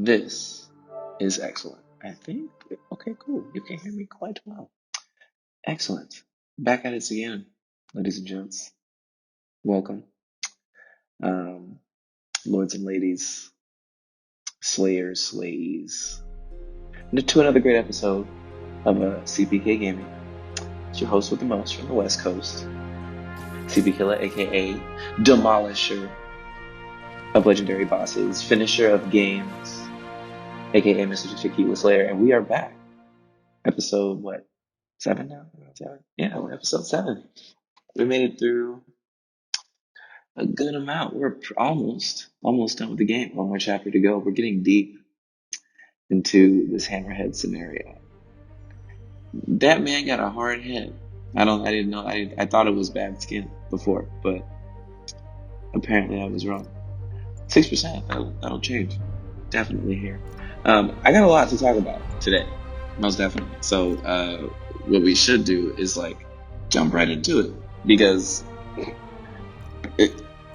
This is excellent. I think. Okay, cool. You can hear me quite well. Excellent. Back at it again, ladies and gents. Welcome, um, lords and ladies, slayers, slays, to another great episode of CPK Gaming. It's your host with the most from the West Coast, CP Killer, aka Demolisher of Legendary Bosses, Finisher of Games, aka Mr. Chiquita Slayer, and we are back. Episode what? 7 now? 7? Yeah, we're episode 7. We made it through a good amount. We're almost done with the game. One more chapter to go. We're getting deep into this hammerhead scenario. That man got a hard head. I didn't know. I thought it was bad skin before, but apparently I was wrong. 6%. That'll change. Definitely here. I got a lot to talk about today. Most definitely. So, what we should do is jump right into it because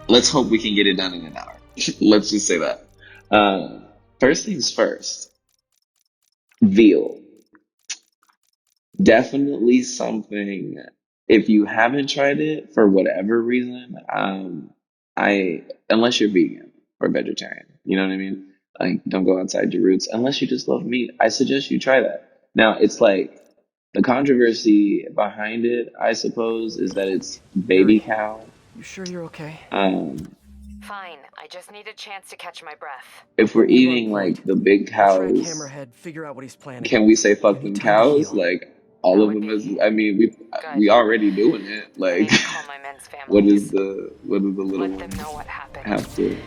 let's hope we can get it done in an hour. Let's just say that. First things first. Veal. Definitely something. If you haven't tried it for whatever reason, unless you're vegan or vegetarian, you know what I mean? Don't go outside your roots. Unless you just love meat, I suggest you try that. Now, it's the controversy behind it, I suppose, is that it's baby cow. You sure you're okay? Fine. I just need a chance to catch my breath. If we're eating the big cows, Hammerhead, figure out what he's planning. can we say fuck them cows? All of them is. I mean, we already doing it. Call my men's what families. is the little Let them ones know what happened. have to?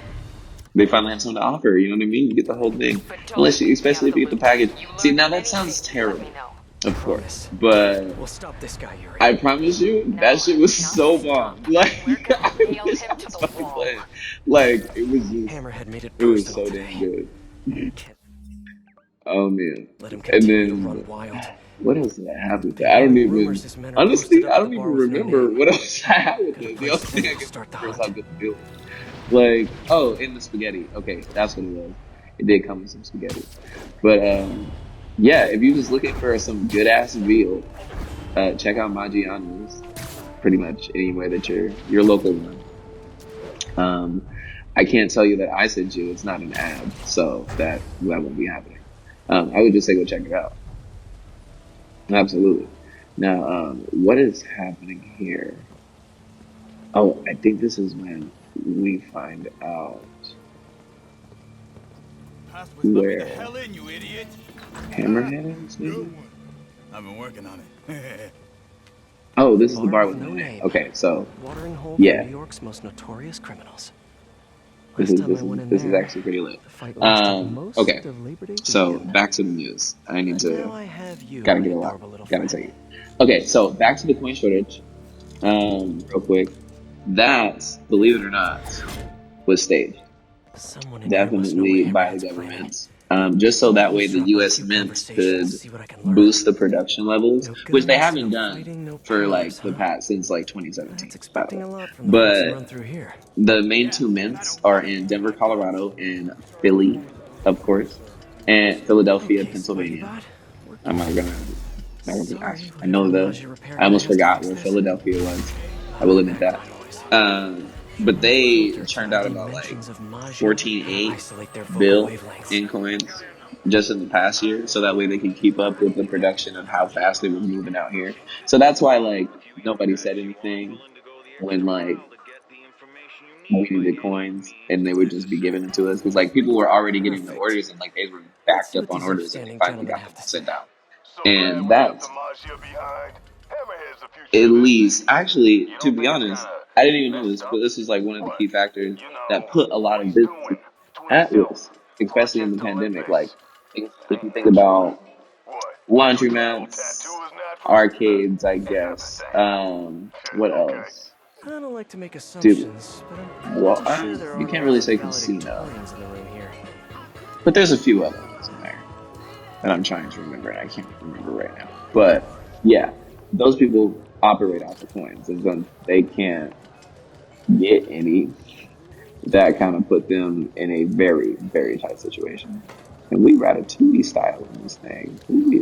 They finally have something to offer. You know what I mean? You get the whole thing. But don't Unless you, leave me especially out if you of get the the package. loop. You See, learn now that anything, sounds let terrible. me know. Of course, but We'll stop this guy, Yuri. I promise you, that shit was so bomb. We're gonna I nail wish him I to was the fucking wall. playing. It was just, Hammerhead made it it was personal so today. damn good. Can't Oh man. let him And continue to then run wild. what else did I have with that? I don't even. Rumors his men are Honestly, posted up I at don't the even bar with no remember name. what else I had with Good it. The place only to thing I can start the remember is how hunt. good the deal was. In the spaghetti. Okay, that's what it was. It did come with some spaghetti. But yeah, if you're just looking for some good ass veal, check out Maggiano's. Pretty much anywhere that your local one. I can't tell you that I sent you. It's not an ad, so that won't be happening. I would just say go check it out. Absolutely. Now, what is happening here? Oh, I think this is when we find out where the hell in, you idiot. Hammerhead is, maybe? I've been working on it. Oh, this is the bar with no name. Okay, so Watering hole yeah. for New York's most notorious criminals. This Last is time I went in this is there, actually pretty lit. the fight lasted most Okay, of Labor Day so weekend. back to the news. I need But now to I have you, gotta my get a lot. adorable little Gotta friend. tell you. Okay, so back to the coin shortage. Real quick. That, believe it or not, was staged. Someone in here must know what Definitely by the Hammerhead's planning. government. Just so that way the Eavesdrop on a U.S. few Mint could conversations, see what I can learn. boost the production levels, No which they guns, haven't no done fighting, no for powers, the huh? past since 2017. That's by expecting the a way. lot from the folks who run But through here. the main two mints are in Denver, Colorado, and Philly, of course, and Philadelphia, Okay, Pennsylvania. Spidey Bot, I'm not gonna. Sorry, I know I almost forgot where Philadelphia was. I will admit that. But they churned out about 14.8 bill in coins just in the past year, so that way they can keep up with the production of how fast it was moving out here. So that's why nobody said anything when we needed coins and they would just be giving it to us because people were already getting the Perfect. orders and they were Let's backed see up what on these orders and they upstanding finally gentlemen got them have to all sent say. out. And that's at least, actually, to be honest, I didn't even know this, but this was one of the key factors that put a lot of businesses at risk, especially in the pandemic. If you think about laundromats, arcades, I guess. What else? I don't like to make Dude, assumptions, but I'm well, pretty sure there you are a can't lot really of say casino, valedictorians in the room here. but there's a few other ones in there that I'm trying to remember, and I can't remember right now. But yeah, those people operate off the coins, and when they can't get any, that kind of put them in a very, very tight situation. And we Ratatouille style in this thing.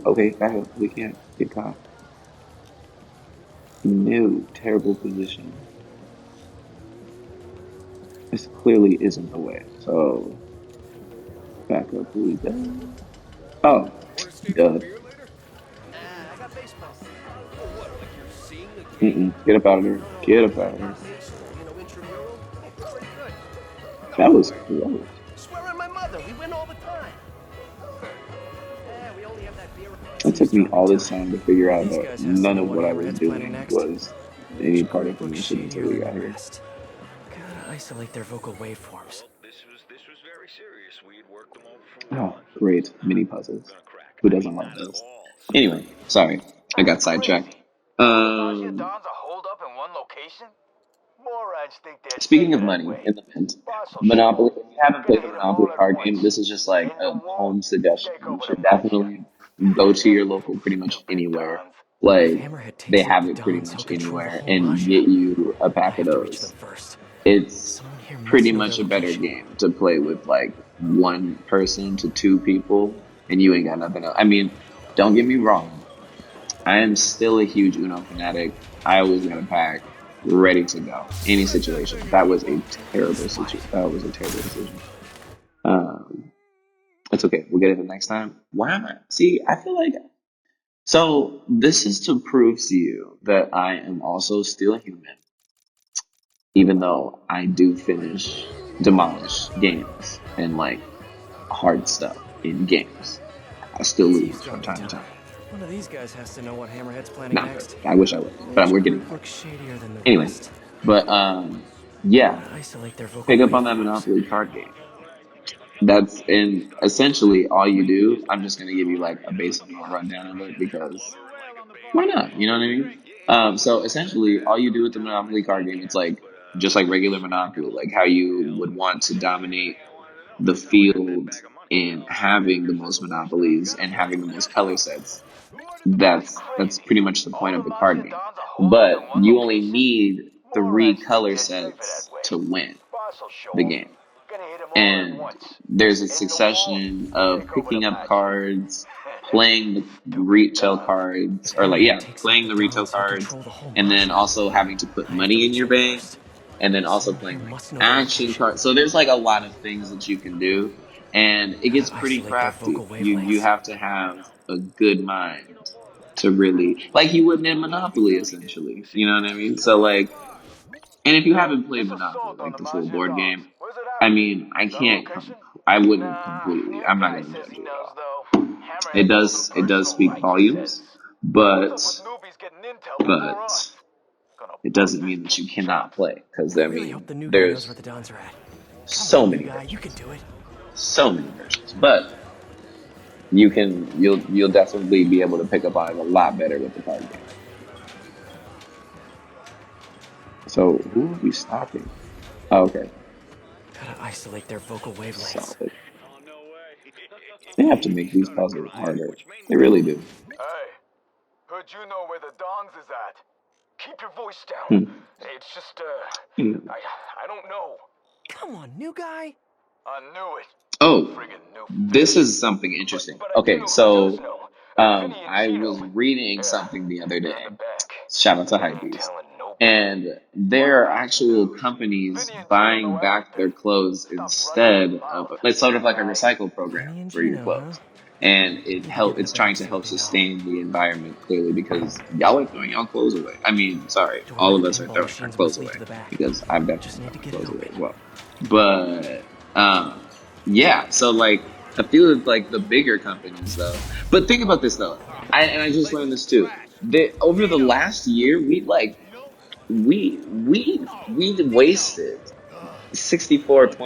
Okay, back up. We can't get caught. No, terrible position. This clearly isn't the way. So back up we go. Oh, Want to stay for a duh. beer later? Nah, I got baseball. Oh, what? Like you're seeing the game? Get up out of there. No, no, Get like up out of there. intramural. Pretty good. That No was way. close. Swear on my mother, we win all the time. Yeah, we only have that beer. It took Team's me dropping all this time. time to One figure of out these that guys has to none know of what what I was Hammerhead's planning doing next. was any Each part of group the looks mission until shadier we than got the here. rest. Gotta isolate their vocal waveforms. This was very serious. We had worked them over for Oh, months. great. Somehow Mini we were puzzles. gonna crack. Who I doesn't mean, love not at those? all Anyway, surprised. sorry. I got That's sidetracked. crazy. All the Nausea Dons are holed up in one location? Morons think they're Speaking safer of that money way. in the mint, Boss will show 'em. Monopoly, if you haven't Gonna played the hit 'em all Monopoly at card game, once. this is just like And a you won't home suggestion. take You over should the mafia. definitely go to your local pretty much Stupid anywhere. Dons. If Like, Hammerhead they takes out have the it pretty Dons, he'll much control the anywhere whole and Nausea. get you a I pack of have to reach them those. first. It's Someone here pretty must know their much a better location. game to play with like one person to two people and you ain't got nothing else. I mean, don't get me wrong. I am still a huge Uno fanatic. I always got a pack ready to go. Any situation. That was a terrible situation. That was a terrible decision. Um, it's okay. We'll get it the next time. Why am I? See, I feel like so. This is to prove to you that I am also still human, even though I do demolish games and like hard stuff in games. I still Team's lose from dropping time to time. time. One of these guys has to know what Hammerhead's planning Not next. perfect. I wish I was, but Which we're getting group there. looks shadier than the Anyway, rest? but yeah, Gotta isolate their vocal pick up on that waveforms. Monopoly card game. That's and essentially all you do. I'm just gonna give you like a basic little rundown of it because why not? You know what I mean? So essentially, all you do with the Monopoly card game, it's like just like regular Monopoly, like how you would want to dominate the field in having the most monopolies and having the most color sets. That's That's crazy. pretty much the All point of the the card Mafia game. Dons are holed up in But one you only location? need three Morons think color they're safer that sets way. to win Boss will show the 'em. game. Gonna hit 'em all at And once. there's a And you won't succession of take over the picking up mafia. cards, playing the Stupid retail Dons. cards, If or like, Hammerhead yeah, takes out playing the the retail Dons, he'll cards, control the whole and then Nausea. also having to put I have to money in reach your them bank, first. and then also Someone here playing like must know their action location. cards. So there's like a lot of things that you can do, and it gets Gotta pretty isolate their crafty. vocal You wavelengths. have to have a good mind to really like you wouldn't in Monopoly essentially. You know what I mean? So like and if you Yo, haven't played this Monopoly, assault on like the the full Mafia board Dons. game, Where's it I happening? mean, Got a location? I wouldn't Nah, completely, your I'm not guy going to says judge he you at knows, all. though. Hammerhead owes him It does personal speak rights, he says. volumes, What's up with but, newbies getting intel before but us? Gonna it bust doesn't his mean that you pinky cannot chops. play, because I I really hope mean, the new guy knows where there's the Dons are at. Come so on, new many guy, you can versions, do it. so many versions, but you'll definitely be able to pick up on it a lot better with the card game. So who are we stopping? Oh, okay, Gotta isolate their vocal wavelengths. solid. They have to make these puzzles harder. They really do. Hey, heard you know where the Dons is at. Keep your voice down. Hmm. It's just, Anyway. I don't know. Come on, new guy. I knew it. Oh, Friggin' new this face. is something interesting. But I do Okay, know who does so know. Vinny and I Gino. was reading Yeah, something the other they're in the day. back. Shout out to They ain't Hypebeast. telling nobody. And Word there are has the actual news. companies Vinny and Gino know buying back their everything. clothes Stop running your instead of mouth. it's sort of like a Alright? recycle program Vinny and for your Gino, huh? clothes. And Need to get in the it's trying back, to see what help they know. sustain the environment clearly because y'all are throwing y'all clothes away. I mean, sorry, Door to all the of us are pinball throwing our machines clothes must lead away to the back. because I've Just definitely need thrown to my get it clothes away open. as well. But yeah, so like I feel like the bigger companies though. But think about this though. I just learned this too. Over the last year, we wasted 65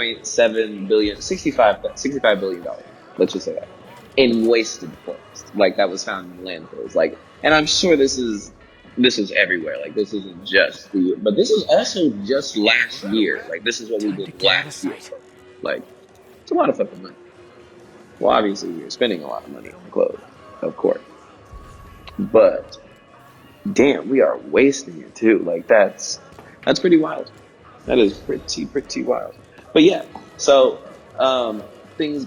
billion dollars. Let's just say that in wasted clothes, like that was found in landfills. Like, and I'm sure this is everywhere. Like, this isn't just but this is also just last year. Like, this is what we Time did to get out of last year. sight. Like, it's a lot of fucking money. Well, obviously, we were spending a lot of money on clothes, of course, but damn, we are wasting it too. Like, that's pretty wild. That is pretty wild. But yeah, so things,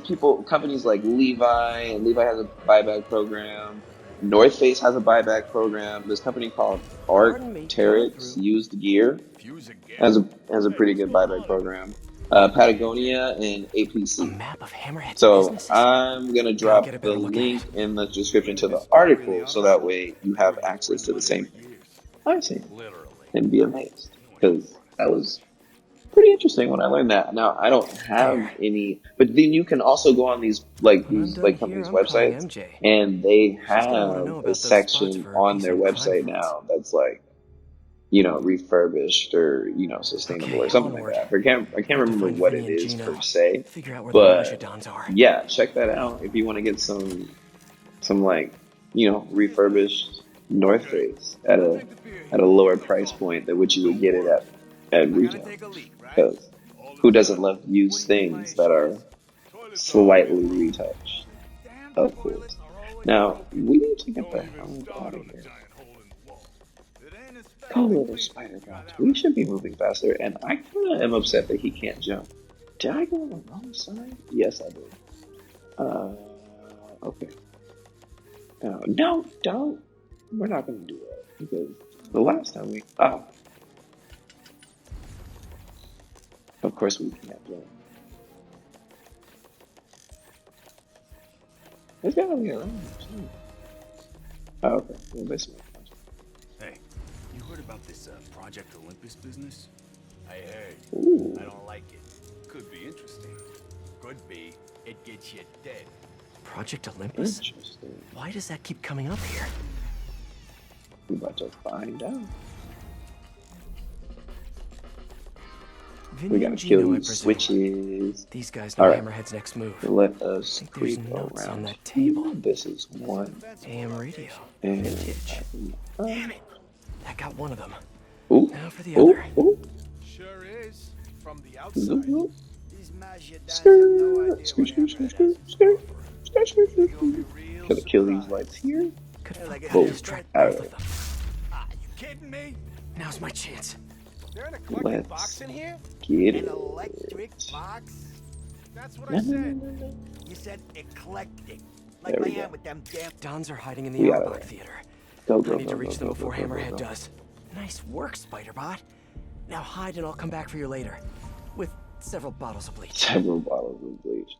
companies like Levi, and Levi has a buyback program. North Face has a buyback program. This company called Pardon me, coming Arc'teryx through. Used Gear Fuse again. has a pretty good buyback program. Patagonia and A APC. map of Hammerhead's So businesses? I'm gonna Gotta get a drop the better look at link it. in the description to the This guy really article, on so that hustle? way you We're have here access to printing the money same for thing years. I've seen Literally. and be amazed, because that was pretty interesting when I learned that. Now I don't have There. any, but then you can also go on When I'm these done like here, companies' I'm calling websites, MJ. and they She's gonna want to have know a about those spots section for her on their decent crime website friends. now that's like, refurbished or sustainable or Okay, something like onward. that. I can't Need to remember find what Vinny it and is per Gino. se, Figure out where the but Majidons are. yeah, check that out if you want to get some like refurbished North Face at a lower price point than what you would get it at I gotta retail. take a leak, right? Because who doesn't love used things that are slightly retouched? Of course. Now we need to get the hell out of here. Go, little spider bots. We should be moving faster, and I kind of am upset that he can't jump. Did I go on the wrong side? Yes, I did. Okay. No, don't. We're not going to do that, because the last time of course we can't jump. There's got to be a wrong too. Oh, okay. Well, this makes sense. Hey, you heard about this Project Olympus business? I heard. Ooh, I don't like it. Could be interesting. Could be. It gets you dead. Project Olympus? interesting. Why does that keep coming up here? We about to find out. Vinny We gotta and kill Gino, I these presume. switches. These guys know All right. Hammerhead's next move. Let us Think there's creep notes on around. that table. This is one. AM radio. And Vintage. Damn it! That got one of them. ooh, Now for the ooh, other. ooh. Sure is. From the Zoop, outside. zoop. These Majidons have no Skirt, idea skirt, what skirt, skirt, Hammerhead skirt, has. skirt, skirt, skirt, skirt, They're gonna be skirt. real Gotta kill these surprised. lights here. Could They're like fuck a that Boom. distract Out both of of there. them. Ah, you kidding me? Now's my chance. They're in a collecting Let's box in here? get An it. electric box? That's what No, I no, no, said. no, no. You said eclectic. There Like we I go. am with them damn. Dons are hiding in the We got Auerbach it. Theater. Go, I go, need go, to reach go, them go, before go, go, Hammerhead go. does. Nice work, Spider-Bot. Now hide and I'll come back for you later. With several bottles of bleach. Several bottles of bleach.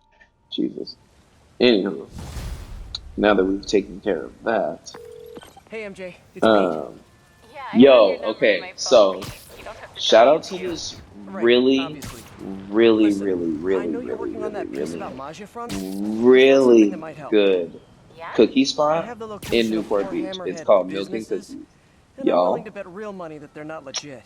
Jesus. Anywho, now that we've taken care of that, Hey MJ, it's Pete. Yeah, I have your yo, number in okay, my phone, so Pete. You don't have to tell shout me out it's to you. this Right, really, obviously. really, Listen, really, I really, know you're really, working on really, that piece really, about Magia fronts. Got something that really might help. good Yeah? cookie I spot have the in location of Newport 4 Beach. It's Hammerhead called Milk and businesses, Cookies. and I'm willing to Y'all, bet real money that they're not legit.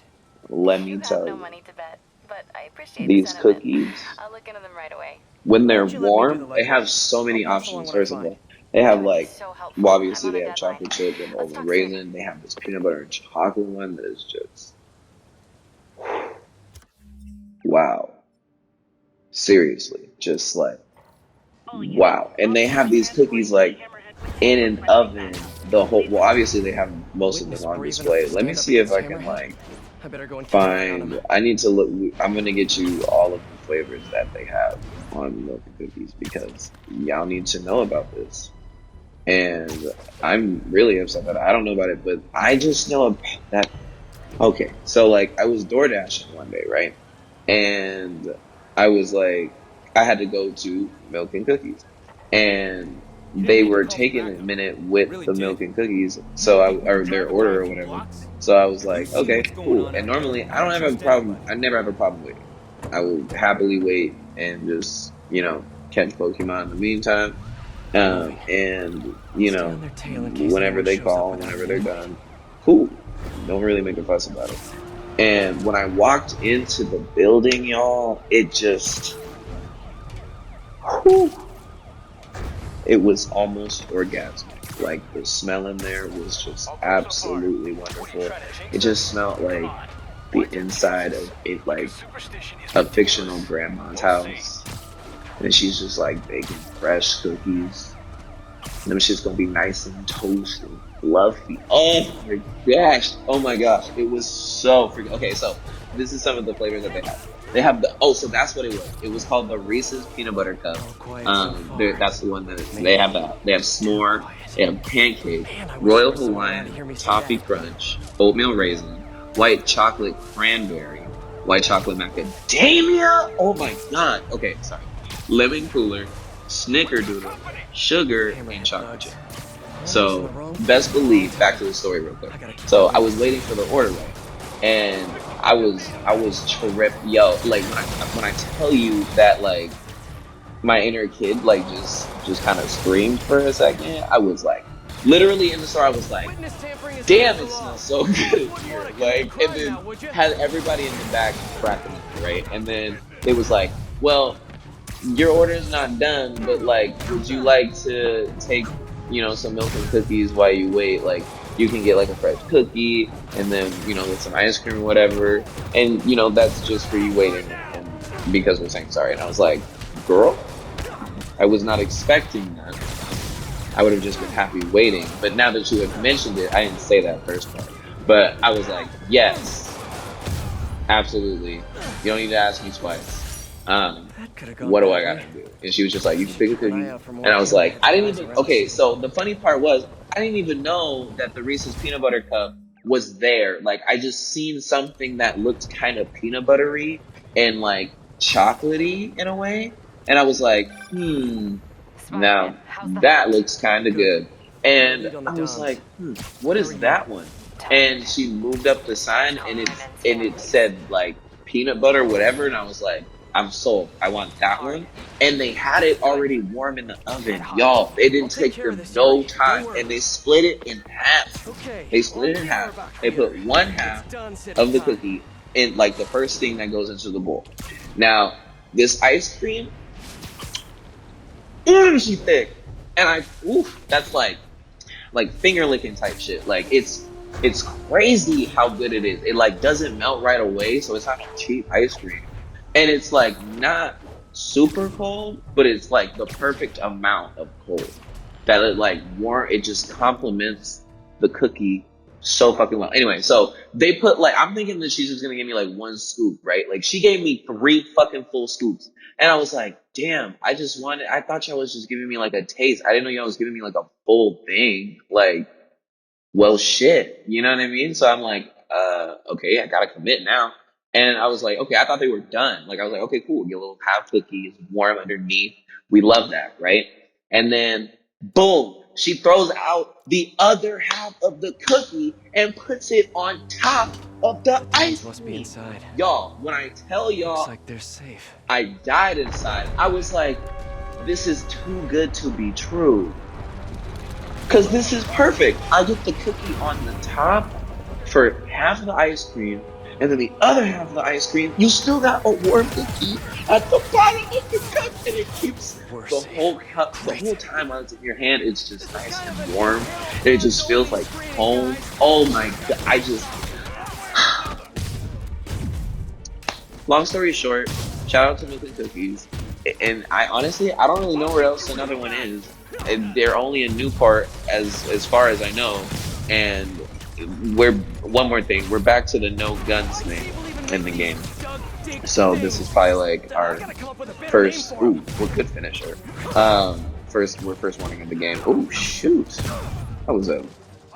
let You me have tell no you, money to bet, but I appreciate the these sentiment. cookies, I'll look into them right away. when Why they're don't you let me do the warm, they legwork? have so I'll many pass along options. what I First of find. all, they have That would be like, so well, helpful. I'm obviously on a they have deadline. chocolate chip and Let's almond talk soon. raisin. They have this peanut butter and chocolate one that is just wow. Seriously, just like wow. And they have these cookies like in an oven. Well, obviously they have A most of them witness on brave enough display. to Let me stand up see if against I can Hammerhead? like I better go and keep an eye on him. find. I need to look. I'm gonna get you all of the flavors that they have on Milk and Cookies, because y'all need to know about this. And I'm really upset that I don't know about it, but I just know that. Okay, so like I was door dashing one day, right? And I was like, I had to go to Milk and Cookies, and You didn't they need to were call for taking a backup. minute with Really the did. Milk and Cookies, You so think we were or their driving by order a or few whatever. blocks? So I was If we've like, seen okay, what's going cool. on And out there, normally we I don't don't have a trust problem. anybody. I never have a problem waiting. I will happily wait and just catch Pokemon in the meantime. They're moving. And I'll stay on their tail in case whenever anyone they shows up call, without whenever me they're anyway. done, cool. Don't really make a fuss about it. And when I walked into the building, y'all, it just, whew, it was almost orgasmic. Like the smell in there was just absolutely wonderful. It just smelled like the inside of it, like a fictional grandma's house. And she's just like baking fresh cookies. And them shit's gonna be nice and toasty and fluffy. Oh my gosh. Oh my gosh. It was so freaking okay, so this is some of the flavors that they have. They have the so that's what it was. It was called the Reese's Peanut Butter Cup. All quiet so far. That's the one that Maybe they have s'more, quiet. they have pancake, Man, I wish there royal was someone around to hear Hawaiian, me say toffee that. crunch, oatmeal raisin, white chocolate cranberry, white chocolate macadamia. Oh my god. Okay, sorry. Lemon cooler, snickerdoodle, sugar, and Hammerhead chocolate bugs. chip. Almost in So the room. best believe, back to the story real quick. I gotta keep So I going. was waiting for the order, right? And I was tripped, yo. Like when I tell you that, like my inner kid like just kind of screamed for a second. I was like, literally in the store, I was like, Witness tampering is damn, against it the law. smells so good Wouldn't here. wanna commit a Like, and crime then now, would you? had everybody in the back cracking up, right? And then it was like, well, your order's not done, but like, would you like to take, some milk and cookies while you wait? Like, you can get like a fresh cookie and then, with some ice cream or whatever. And, that's just for you waiting and because we're saying sorry. And I was like, girl, I was not expecting that. I would have just been happy waiting. But now that you have mentioned it, I didn't say that first part. But I was like, yes, absolutely. You don't need to ask me twice. That could have gone What do I badly. gotta do? And she was just like, you can pick a Keep an eye cookie. out for more And I was like, hammerhead I didn't spies even, around the okay, city. so the funny part was, I didn't even know that the Reese's peanut butter cup was there. Like, I just seen something that looked kind of peanut buttery and like chocolatey in a way. And I was like, Spider-Man, now how's the that hunt? looks kind of Good. good. Got a And lead on the I was Dons. like, what Where are is you? that one? Tired. And she moved up the sign and Compliments it families. said like peanut butter, whatever. And I was like, I'm sold. I want that Hard. one. And they had it Good. already warm in the Head oven. hard. Y'all, it I'll didn't take take care of them this, no Yuri. Don't time. worry. And they split it in half. Okay. They On split it in camera half. back They here. put one It's half done, city of the time. cookie in like the first thing that goes into the bowl. Now, this ice cream, she thick. And that's like finger licking type shit. Like it's crazy how good it is. It like doesn't melt right away, so it's not no cheap ice cream. And it's like not super cold, but it's like the perfect amount of cold that it like warm. It just complements the cookie so fucking well. Anyway, so they put like I'm thinking that she's just gonna give me like one scoop, right? Like she gave me 3 fucking full scoops, and I was like, damn, I thought y'all was just giving me like a taste. I didn't know y'all was giving me like a full thing. Like, well, shit. You know what I mean? So I'm like, okay, I gotta commit now. And I was like, okay, I thought they were done. Like, I was like, okay, cool. Get a little half cookie, it's warm underneath. We love that, right? And then, boom, she throws out the other half of the cookie and puts it on top of the The Dons ice must be cream. inside. Y'all, when I tell Looks y'all like they're safe. I died inside, I was like, this is too good to be true. Cause this is perfect. I get the cookie on the top for half of the ice cream, and then the other half of the ice cream, you still got a warm cookie at the bottom of the cup, and it keeps We're the safe. whole cup, the Great. whole time while it's in your hand, it's just This is nice kind and of a warm. downhill It just feels accountability like screening, home. guys. Oh my god, long story short, shout out to Milk and Cookies. And I honestly, I don't really know where else another one is. And they're only in Newport as far as I know. And we're one more thing, we're back to the no guns I thing can't believe in in the making game. these Doug Dig So this is things. probably like Then I our gotta come up with a better name first. for 'em. We're good finisher. We're first warning of the game. Oh shoot, that was a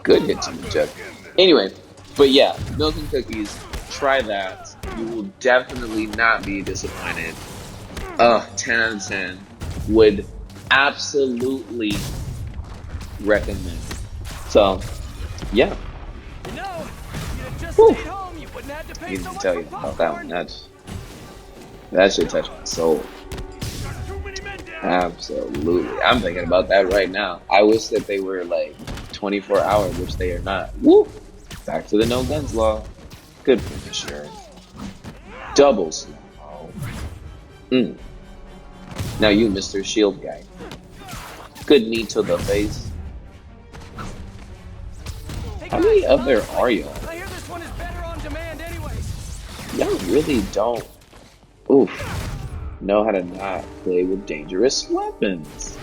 good hit to the jet. Anyway, but yeah, Milk and Cookies. Try that. You will definitely not be disappointed. 10 out of 10. Would absolutely recommend. So yeah, You know, if you had just whew. stayed home, you wouldn't have to pay Need so to much tell for you about that one. popcorn. That should touch my soul. Too many men down. Absolutely. I'm thinking about that right now. I wish that they were like 24 hours, which they are not. Woo! Back to the no guns law. Good finisher. Double slow. Mm. Now you, Mr. Shield guy. Good knee to the face. Hey How many guys, of there honestly, are y'all? I hear this one is better on demand anyways. Y'all really don't, know how to not play with dangerous weapons.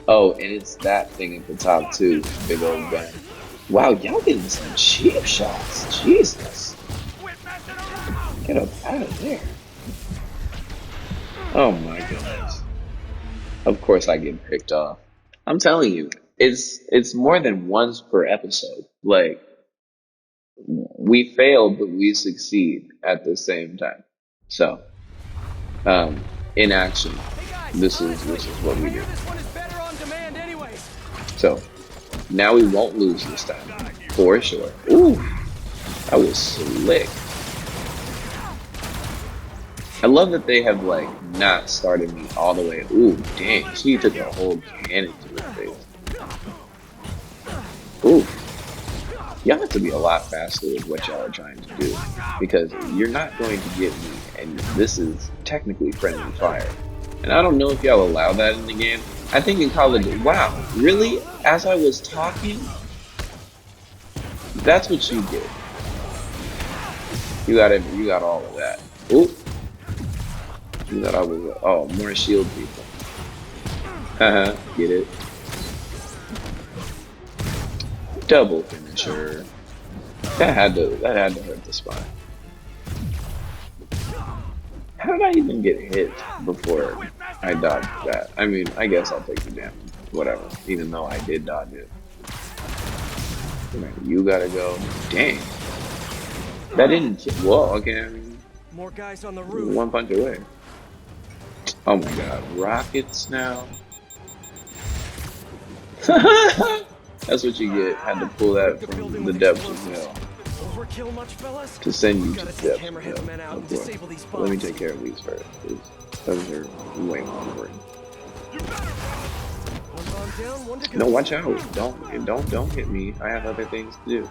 Oh, and it's that thing at the top too. Big old gun. Wow, y'all getting some cheap shots. Jesus. Quit messing around. Get up out of there. Oh my goodness. Of course I get picked off. I'm telling you, it's more than once per episode. Like we fail, but we succeed at the same time. So, in action, Hey guys, this honestly, is what I we hear do. this one is better on demand anyways. So now we won't lose this time, for sure. Ooh, that was slick. I love that they have like not started me all the way. Ooh, dang, she took a whole cannon to her face. Ooh, y'all have to be a lot faster with what y'all are trying to do because you're not going to get me, and this is technically friendly fire. And I don't know if y'all allow that in the game. I think in Call of Duty, wow, really? As I was talking, that's what you get. You got all of that. Ooh, you got all of that. Oh, more shield people. Haha, get it? Double finisher. That had to hurt the spine. How did I even get hit before I dodged that? I mean, I guess I'll take the damage. Whatever. Even though I did dodge it. You gotta go. Dang. That didn't well, okay, I mean More guys on the roof. one punch away. Oh my god. Rockets now. That's what you get. Had to pull that from the depths of hell Overkill much, fellas? to send you to Gotta the take depths of Hammerhead's men hell. out Of and course. disable these Let me bombs. take care of these first. Those are way more important. One bomb down, one to go. No, watch out! Don't hit me. I have other things to do.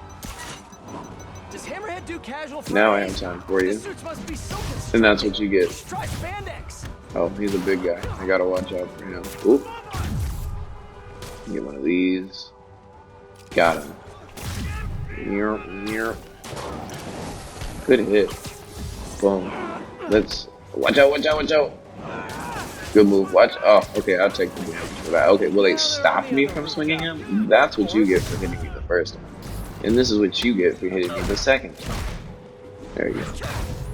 Does Hammerhead do casual Now I Fridays? have time for The you, suits must be so and that's constricting. what you get. Try spandex. Oh, he's a big guy. I gotta watch out for him. Oop. Get one of these. Got him. Good hit. Boom. Let's watch out, watch out, watch out. Good move. Watch. Oh, okay. I'll take the damage for that. Okay. Will they stop me from swinging him? That's what you get for hitting me the first time. And this is what you get for hitting me the second time. There you go.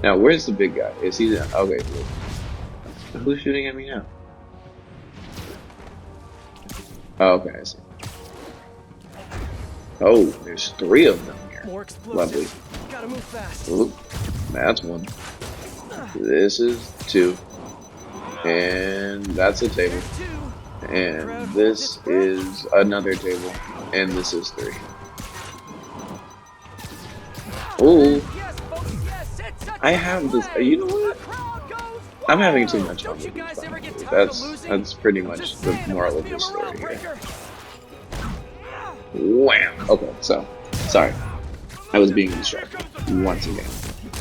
Now, where's the big guy? Is he? Okay. Cool. Who's shooting at me now? Oh, okay. I see. Oh, there's 3 of them here. More Lovely. explosives. Gotta move fast. Ooh, that's 1. This is 2. And that's a table. And this is another table. And this is 3. Ooh. I have this. You know what? I'm having too much fun with these fights. That's pretty much the moral of this story here. Wham! Okay, so, sorry. I was being distracted once again.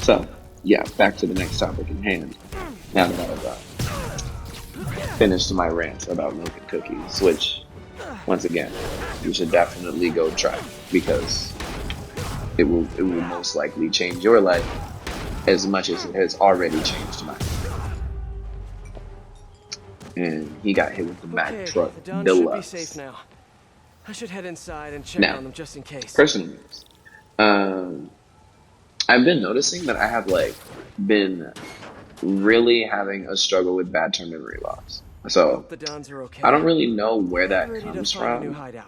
So, yeah, back to the next topic in hand. Now that I've finished my rant about milk and cookies, which, once again, you should definitely go try because it will most likely change your life as much as it has already changed mine. And he got hit with the Mack truck the Dons should be safe deluxe. now. I should head inside and check Now, on them just in case. personal news. I've been noticing that I have like been really having a struggle with bad term memory loss. So the Dons are okay. I don't really know where that Ready to comes find a new from. hideout.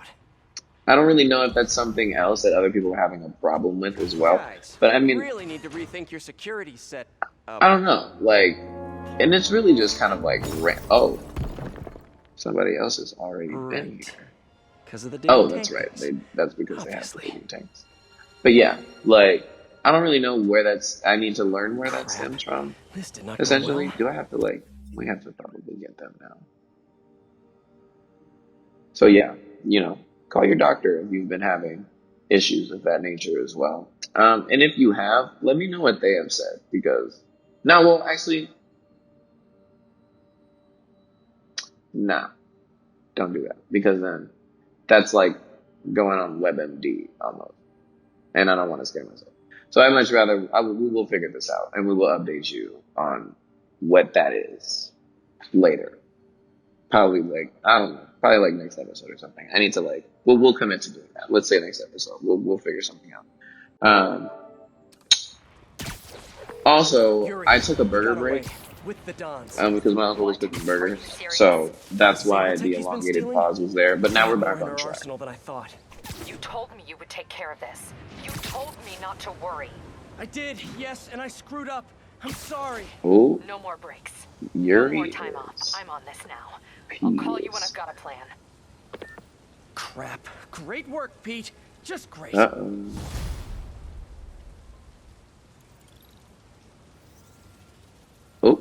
I don't really know if that's something else that other people are having a problem with as well. Guys, But I you mean, really need to rethink your security set up. I don't know. Like, and it's really just kind of like, oh, somebody else has already been here. Because of the Oh, digging that's right. tank. That's because they have the Obviously. digging tanks. But yeah, like, I don't really know where I need to learn where that stems from. This did not Essentially, go well. do I have to like, we have to probably get them now. So yeah, call your doctor if you've been having issues of that nature as well. And if you have, let me know what they have said because, no, well, actually, nah, don't do that because then that's like going on WebMD almost. And I don't want to scare myself. So I much rather, we will figure this out and we will update you on what that is later. Probably like, I don't know, probably like next episode or something. I need to like, we'll commit to doing that. Let's say next episode. We'll figure something out. Also, I took a burger break with the Dons. because my uncle was cooking burgers, serious? so that's The sample why tech the he's been elongated stealing? pause was there. But now we're More back in on our track. arsenal than I thought. You told me you would take care of this. You told me not to worry. I did, yes, and I screwed up. I'm sorry. Oh, No more breaks. Yuri No more time off. is I'm on this now. I'll call you when peace. I've got a plan. Crap. Great work, Pete. Just great. Uh-oh. Oh,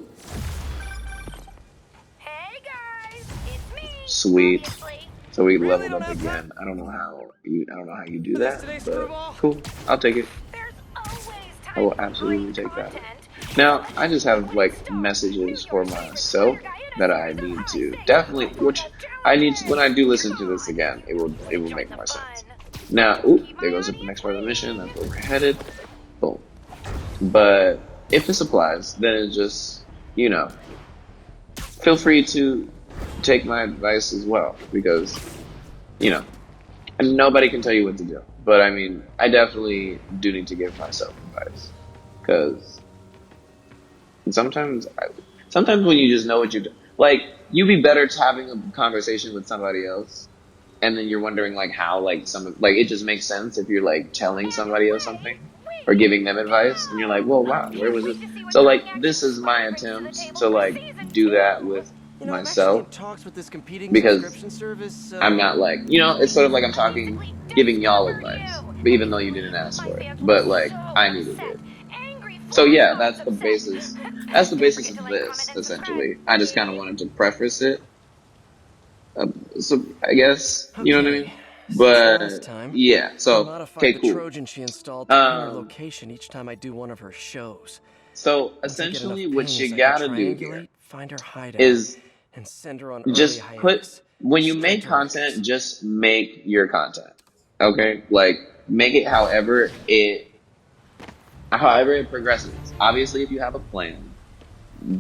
Hey guys, it's me. sweet. Obviously. So we Really leveled don't up have again. time? I don't know how you do That's that, today's but screwball. cool. I'll take it. There's always I time will for absolutely great take that. content. Now, I just have Wouldn't like stop. messages New for York's favorite myself spider guy in a that I series of need to high-stakes definitely, which high-profile I need to, when I do challenges. listen to this again, it will Join make the more fun. sense. Now, ooh, Keep there my goes the audience next part of the mission. That's where waiting. we're headed. Boom. But if this applies, then it's just, feel free to take my advice as well, because, and nobody can tell you what to do. But I mean, I definitely do need to give myself advice, because sometimes, sometimes when you just know what you do, like you'd be better to having a conversation with somebody else, and then you're wondering like how like it just makes sense if you're like telling And somebody else away something or we giving them advice, and you're like, well, go. wow, where Can't was it? wait to see what So like, cutting action this the is my spider brings to the attempts table to for like season do 2. that with You know, I'm actually in myself, talks with this competing because subscription service. I'm not like, it's sort of like I'm I talking, basically giving y'all discovered advice, you. but And even though you before didn't you, ask my for it, fans were but like so I needed upset. it. Angry So Forest yeah, Ghost that's the upset. basis. That's the Don't basis forget to of like, comment, this, and subscribe. essentially. I just kind of wanted to preface it. So I guess, you know what I Okay. mean? Since last But time, yeah, I so, modified okay, the cool. Trojan she installed to pin her Um, location each time I do one of her shows. so Once I get enough essentially what pings, you I can gotta do here triangulate, find her hideout, is and send her on early just hiatus. when you Straight make to content, ratings. just make your content. Okay? Like, make it however it progresses. Obviously, if you have a plan,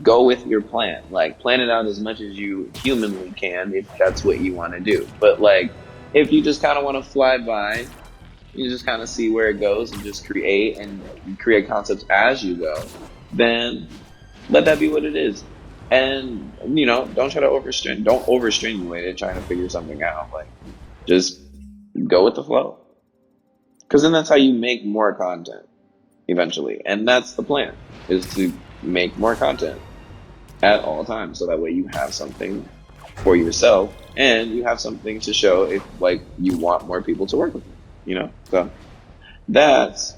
go with your plan. Like, plan it out as much as you humanly can if that's what you want to do. But like, if you just kind of want to fly by, you just kind of see where it goes and just create concepts as you go, then let that be what it is. And don't try to don't overstrenuate it trying to figure something out. Like, just go with the flow, because then that's how you make more content eventually. And that's the plan, is to make more content at all times, so that way you have something for yourself and you have something to show if like you want more people to work with you. So that's,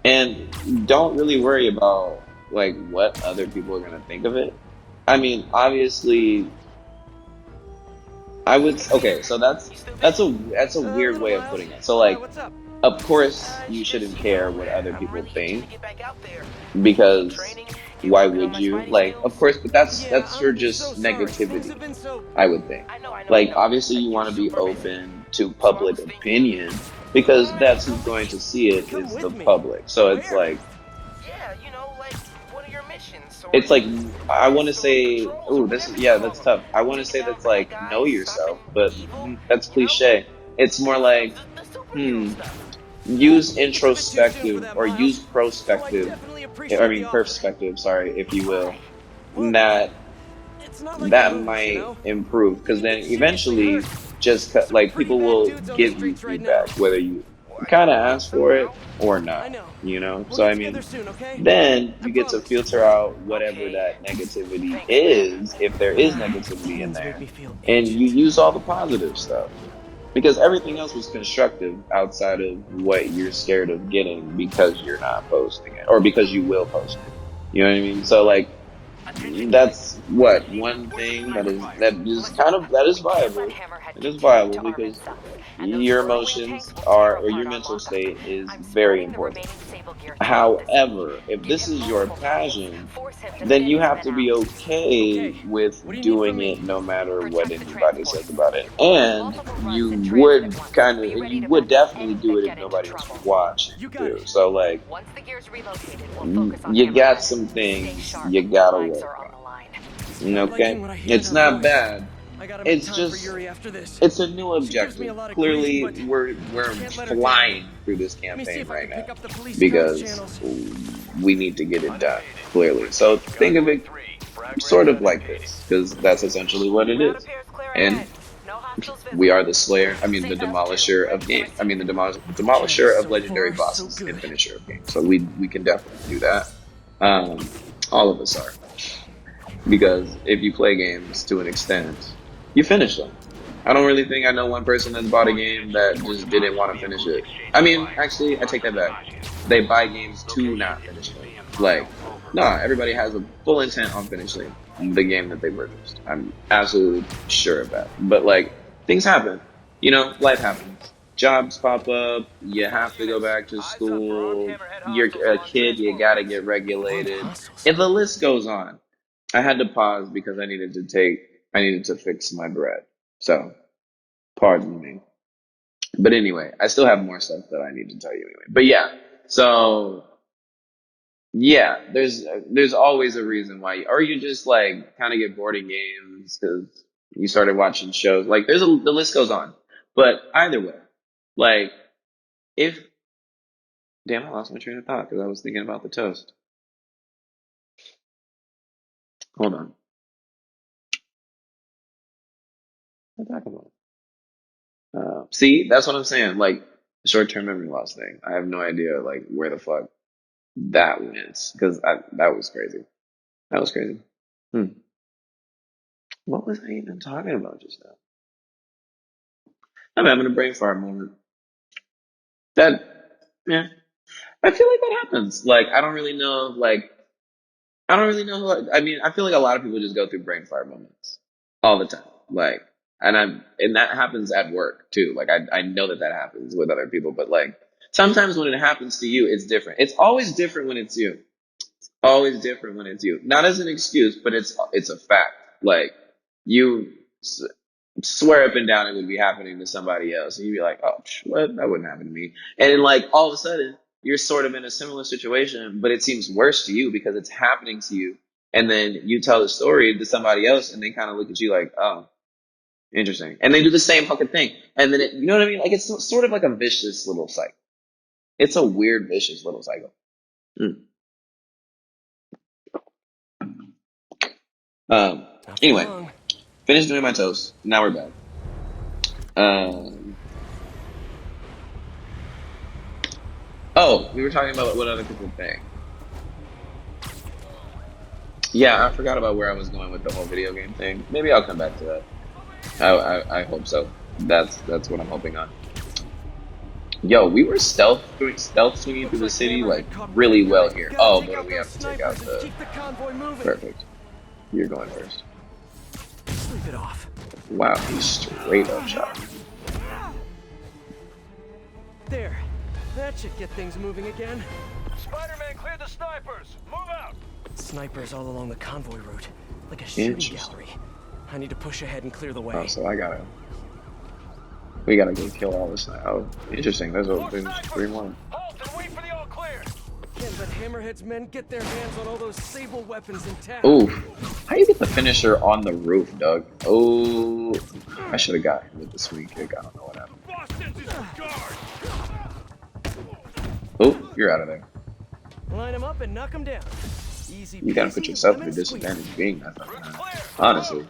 and don't really worry about like what other people are going to think of it. I mean, obviously, Hey, okay, Peter. so You still that's busy? a weird Little way of Miles. putting it. So like, What's up? of course you It's shouldn't just, care what other I'm people really itching to think, get back out there. Keep because training, keep why working on would my you? Spidey Like, of skills. course, but Yeah, that's for I'm so just sorry. Things have negativity, been so... I would think. I Like, know. obviously, you You're want to be super busy. open to So I public was thinking, opinion, because why not that's who's come with going you? to see it, Come is the with me. public. So Where? Yeah, like one of your missions, or it's like, I want to quests, or say, patrols, or oh, this whatever is, you yeah, call that's them. tough. I want to Taking say down that's bad like, know guys, stopping yourself, but evil, that's you know? cliche. It's more like, The superhero hmm, stuff. use I think it's a bit too soon for introspective that, or use Miles. Though I prospective, definitely I appreciate the mean, offer. perspective, sorry, if you will. Why? Well, That it's not like the that movies, you might know? improve, You because can then get seriously hurt. eventually just Some like pretty people bad will dudes on the give you streets right now. feedback whether you Well, I kind gotta of learn ask for it somehow. or I not, know. We'll so get I together mean, soon, okay? then I you get to promise. filter out whatever Okay. that negativity Thanks, man. is, if there is negativity in Teens make there, me feel and you ancient. use all the positive stuff, because everything else was constructive outside of what you're scared of getting because you're not posting it or because you will post it. You know what I mean? So like, Attention units. that's what Repeat. one thing Sniper fire. Listen up. that is We can't let viable. Hammerhead It is continue viable to arm because himself, and those your burrowing tanks emotions will tear are, or apart your our mental lockup. state is I'm very spreading the important. remaining Sable gear throughout the city. However, if Give this him is your multiple targets. passion, Force him to then thin you his have men to be out. okay Okay, with what do you need from doing me? it no matter what Protect the anybody transport. says about it. We'll have And multiple runs in transit at once. Be ready you to would back up definitely any do that it if get into nobody was trouble. watching You got too. it. So like, Once the gear's relocated, we'll focus on you got Hammerhead. some Stay things sharp. you gotta Lives work are on on. the line. Not liking Okay? what I hear in It's her not voice. bad. I gotta make It's time for just, Yuri after this. it's a new She gives me a objective. lot of grief, Clearly, but we're can't let her down. flying through this Let me see campaign if I right can now pick up the police comms because channels. we need to get it done. Unevaded. Clearly, so Repeat. think of Category it. 3. sort of like this, because that's essentially what it Route is. appears clear And ahead. No hostiles we are visible. the Slayer. I mean, the Safe house 2. Demolisher of Ready game. to I mean, the receive. Demolisher of So legendary far, so bosses and good. finisher of games. So we can definitely do that. All of us are, because if you play games to an extent, you finish them. I don't really think I know one person that's bought a game that just didn't want to finish it. I mean, actually, I take that back. They buy games to not finish them. Like, nah, everybody has a full intent on finishing the game that they purchased. I'm absolutely sure of that. But like, things happen. You know, life happens. Jobs pop up. You have to go back to Eyes up for armed school. hammerhead You're hostiles a along kid. You transport gotta routes. get Armed regulated. hostiles. And the list goes on. I had to pause because I needed to fix my bread. So, pardon me. But anyway, I still have more stuff that I need to tell you anyway. But yeah, so yeah, there's always a reason why, or you just like kind of get bored in games because you started watching shows. Like the list goes on. But either way, like if damn, I lost my train of thought because I was thinking about the toast. Hold on, what am I talking about? See, that's what I'm saying. Like the short-term memory loss thing. I have no idea like where the fuck that went because that was crazy. That was crazy. Hmm. What was I even talking about just now? I'm having a brain fart moment. That, yeah, I feel like that happens. Like, I don't really know. Like, I don't really know. I mean, I feel like a lot of people just go through brain fart moments all the time. Like, and that happens at work too. Like, I know that happens with other people, but like, sometimes when it happens to you, it's different. It's always different when it's you. Always different when it's you. Not as an excuse, but it's a fact. Like, you swear up and down it would be happening to somebody else, and you'd be like, "Oh, what? That wouldn't happen to me." And then, like, all of a sudden, you're sort of in a similar situation, but it seems worse to you because it's happening to you. And then you tell the story to somebody else, and they kind of look at you like, "Oh, interesting," and they do the same fucking thing. And then you know what I mean? Like, it's sort of like a vicious little cycle. It's a weird, vicious little cycle. Mm. Um. Not for Anyway, long. finished doing my toast. Now we're back. Um. Oh, we were talking about what other people think. Yeah, I forgot about where I was going with the whole video game thing. Maybe I'll come back to that. I hope so. That's what I'm hoping on. Yo, we were stealth swinging through Looks the like city like Hammerhead caught really red-eye. well here. Gotta Oh, take but out we those have to take out snipers and the keep the convoy moving. perfect. You're going first. Sleep it off. Wow, he's straight up shot. There. That should get things moving again. Spider-Man, clear the snipers. Move out. Snipers all along the convoy route, like a shooting Interesting. gallery. I need to push ahead and clear the way. Oh, so we gotta go kill all this. Oh, interesting. There's More 3-1. Halt and wait for the all clear. Can't let Hammerhead's men get their hands on all those sable weapons in town. Oof. How you get the finisher on the roof, Doug? Oh, I should have got him with the swing kick. I don't know what happened. Boss sends his guard. Oh, you're out of there. Line them up and knock them down. Easy You gotta peasy, put yourself at a lemon disadvantage squeezy. being that fucking Route high. clear. Honestly.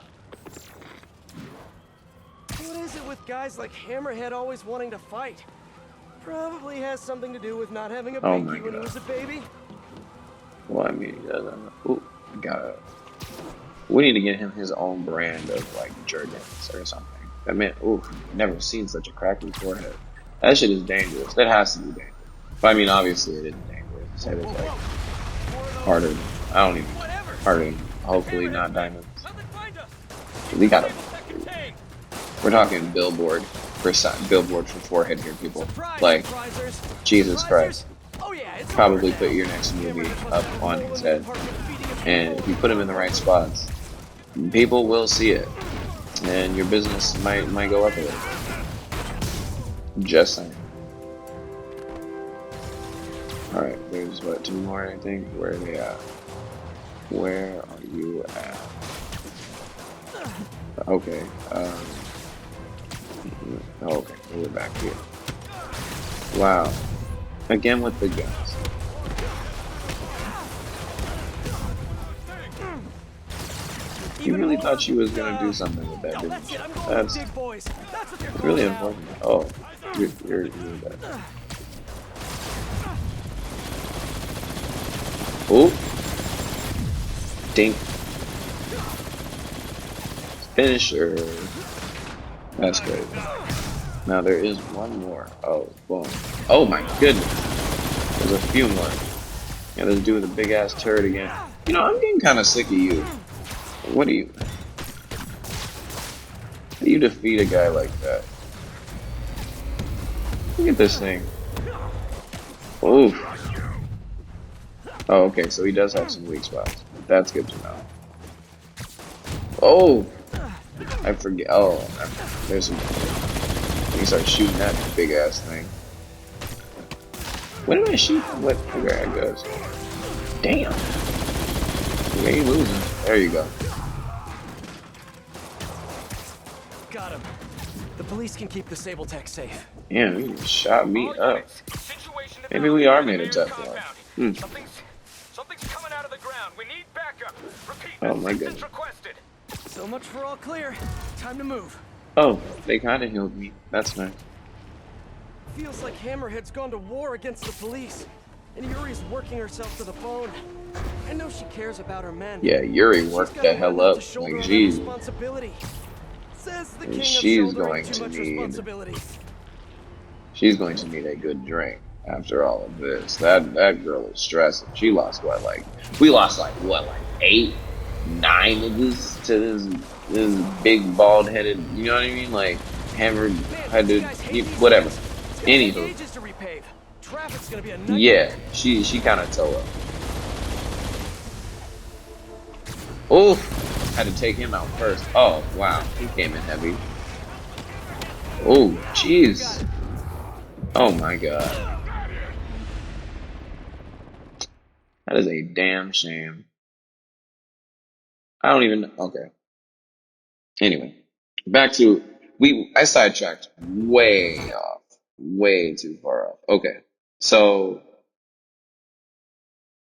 What is it with guys like Hammerhead always wanting to fight? Probably has something to do with not having a Oh my pinky when he God. was a baby. Well, I mean, ooh, we need to get him his own brand of like Jergens or something. I mean, ooh, never seen such a crackly forehead. That shit is dangerous. That has to be dangerous. But I mean, obviously it isn't dangerous. It is like harder than, I don't even, harder than hopefully not diamonds. We gotta, we're talking billboard billboard for forehead here, people. Like, Jesus Christ. Oh yeah, it's Probably over put now. your next movie Hammerhead up hustles on all his in the head. apartment feeding him And if you put him in the right spots, people will see it. And your business might go up a little bit. Just saying. Alright, there's what, 2 more I think? Where are they at? Where are you at? Okay, okay, we're back here. Wow. Again with the guns. You really thought she was gonna do something with that, didn't you? That's really important. Oh, you're bad. Oh, dink. Finisher. That's great. Now there is one more. Oh, boom. Oh my goodness. There's a few more. Yeah, let's do with a big ass turd again. You know, I'm getting kind of sick of you. What do you? How do you defeat a guy like that? Look at this thing. Oof. Oh, okay, so he does have some weak spots. That's good to know. Oh! I forget. Oh, there's some. He starts shooting that big ass thing. When did I shoot? What? Okay, it goes. Damn! You ain't losing. There you go. Got him. The police can keep the Sable Tech safe. Damn, he shot me up. Maybe we are made of Teflon. Something's coming out of the ground. We need backup. Repeat. Oh my goodness. Requested. So much for all clear. Time to move. Oh, they kind of healed me. That's nice. Feels like Hammerhead's gone to war against the police. And Yuri's working herself to the bone. I know she cares about her men. Yeah, Yuri worked the hell up. Like she's going to need a good drink after all of this. That girl is stressing. She lost what, like we lost like what, like 8, 9 niggas to this big bald headed. You know what I mean? Like Hammer had to whatever. Anywho, yeah, she kind of toe up. Oh, had to take him out first. Oh wow, he came in heavy. Oh jeez. Oh my god. That is a damn shame. I don't even. Okay. Anyway, back to I sidetracked way off, way too far off. Okay, so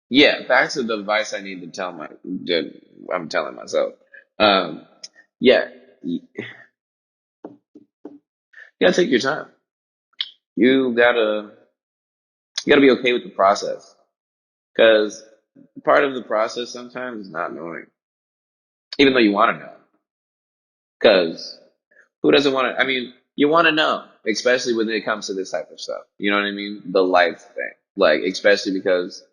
yeah, back to the advice I need to tell I'm telling myself. Yeah, you gotta take your time. You gotta be okay with the process, because part of the process sometimes is not knowing, even though you want to know. Because who doesn't want to? I mean, you want to know, especially when it comes to this type of stuff. You know what I mean? The life thing, like especially because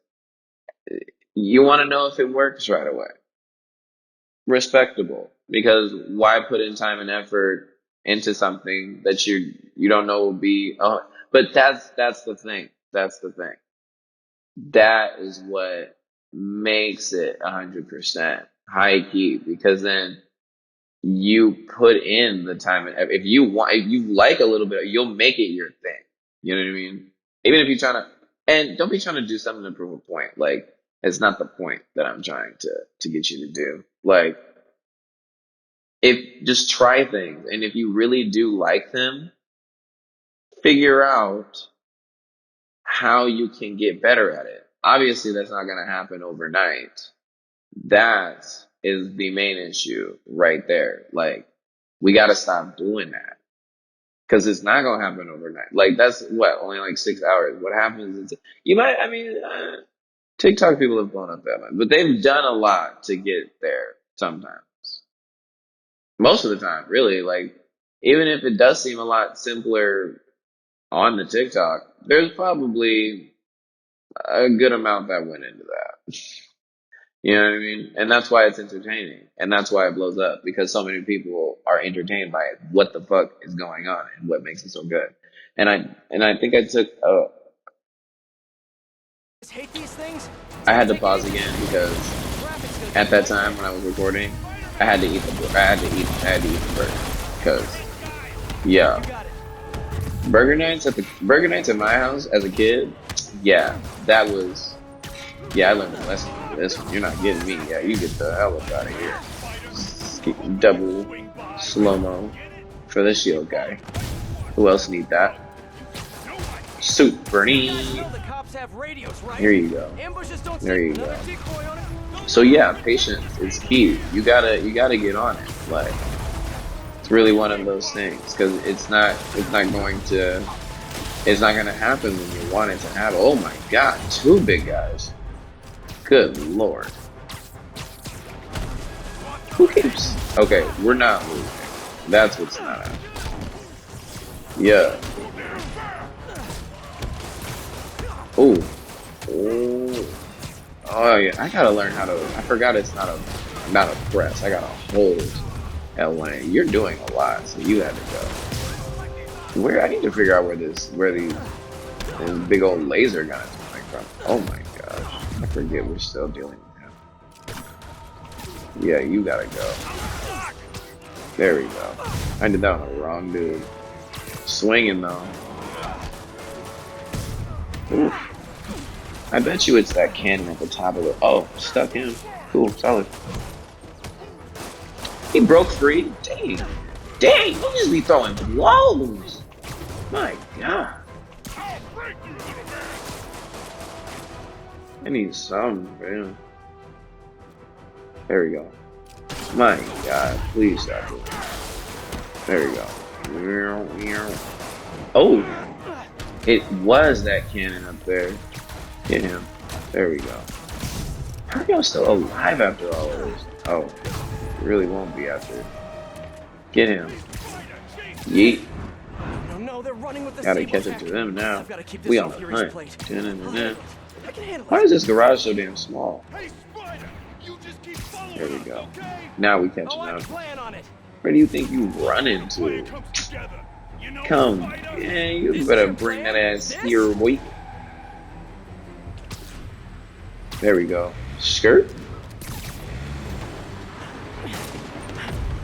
you want to know if it works right away. Respectable, because why put in time and effort into something that you don't know will be? Oh, but that's the thing. That's the thing. That is what makes it 100% high key, because then you put in the time and if you like a little bit, you'll make it your thing. You know what I mean? Even if you're trying to, and don't be trying to do something to prove a point. Like, it's not the point that I'm trying to get you to do. Like, if just try things, and if you really do like them, figure out how you can get better at it. Obviously, that's not going to happen overnight. That is the main issue right there. Like, we got to stop doing that, because it's not going to happen overnight. Like, that's what, only like 6 hours. What happens is TikTok people have blown up that much, but they've done a lot to get there sometimes. Most of the time, really. Like, even if it does seem a lot simpler on the TikTok, there's probably a good amount that went into that. You know what I mean? And that's why it's entertaining. And that's why it blows up, because so many people are entertained by it. What the fuck is going on and what makes it so good? And I think I took I had to pause again, because at that time when I was recording, I had to eat the burger, because yeah, burger nights at my house as a kid, yeah, that was. Yeah, I learned a lesson from this one. You're not getting me. Yeah, you get the hell up out of here. Double slow-mo for the shield guy. Who else need that? Soup Bernie. Here you go. There you go. So yeah, patience is key. You gotta get on it. Like it's really one of those things because it's not gonna happen when you want it to happen. Oh my God, two big guys. Good Lord. Who keeps? Okay, we're not losing. That's what's not happening. Yeah. Oh. Oh. Oh yeah. I gotta learn how to. I forgot it's not a press. I gotta hold L1. You're doing a lot, so you had to go. Where I need to figure out where these big old laser guns are coming from. Oh my gosh. I forget we're still dealing with him. Yeah, you gotta go. There we go. I did that on the wrong dude. Swinging though. Oof. I bet you it's that cannon at the top of the. Oh, stuck him. Cool, solid. He broke free. Dang. Dang, you just be throwing blows. My God. I need some, man. There we go. My God, please stop it. There we go. Oh, it was that cannon up there. Get him. There we go. How are y'all still alive after all of this? Oh, it really won't be after. Get him. Yeet. No, they're running with the Gotta same catch up attack. to them now. I've gotta keep this We on on the Fury's hunt. plate. Dun-dun-dun-dun. I can handle Why it. is this garage so damn small? There we go. Now we catching Oh, I up. plan on it. Where do you think you run into? Come, yeah, you This is better your bring that plan? ass This? here, boy. There we go. Skirt?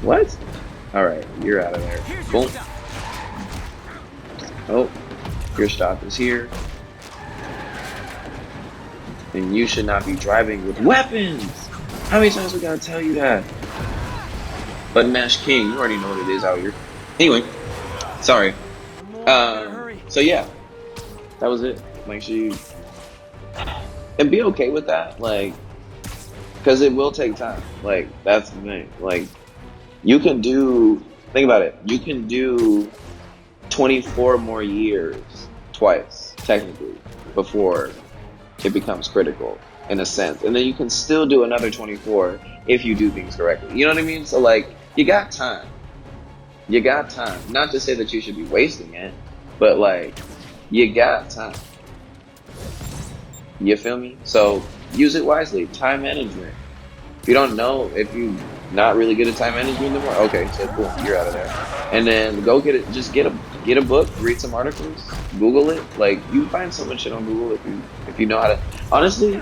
What? Alright, you're out of there. Here's your Boom. stop. Oh, your stop is here. And you should not be driving with weapons! How many times we gotta tell you that? Button Mash King, you already know what it is out here. Anyway, sorry. More, better hurry. So yeah, that was it. Make sure you and be okay with that, like, because it will take time. Like that's the thing. Like you can do. Think about it. You can do 24 more years twice, technically, before it becomes critical in a sense, and then you can still do another 24 if you do things correctly. You know what I mean? So like, you got time. You got time. Not to say that you should be wasting it, but like, you got time. You feel me? So use it wisely. Time management. If you don't know, if you not really good at time management anymore, okay, so cool, you're out of there. And then go get it. Just get a book, read some articles, Google it. Like you find so much shit on Google if you know how to. Honestly,